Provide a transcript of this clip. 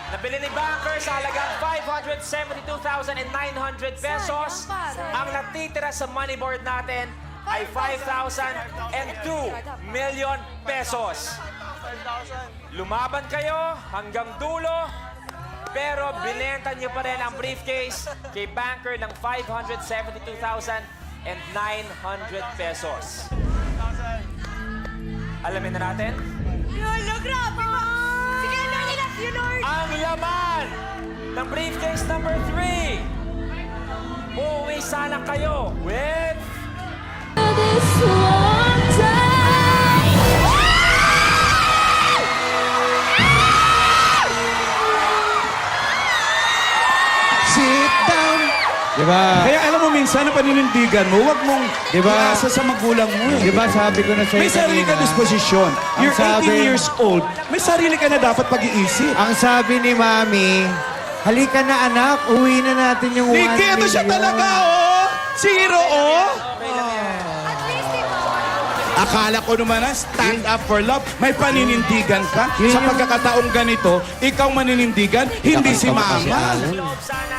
Nabili ni Banker sa halagang 572,900 pesos. Ang natitira sa money board natin ay 5,002 million pesos. Lumaban kayo hanggang dulo, pero binenta niyo pa rin ang briefcase kay Banker ng 572,900 pesos. Alamin na natin. Yolo, grabe ba? Sige, Lord, enough you, Lord. Ang laman ng briefcase number 3. Uuwi sana kayo with... This one time. Sit down. Diba? Kaya alam mo, minsan na paninindigan mo, huwag mong Diba? iasa sa magulang mo. Diba sabi ko na sa'yo May sarili ka kanina, disposisyon. Ang You're 18 sabi- years old. May sarili ka na dapat pag-iisip. ang sabi ni Mami, halika na anak, uwi na natin yung 1 Nikki, ito siya talaga, oh! Si Hiro, oh! At least, ito. Akala ko naman na stand up for love. May paninindigan ka. Yun Sa yung- pagkakataong ganito, ikaw maninindigan, hindi si Nakakatawa kasi, Mama. Alan. Loob sana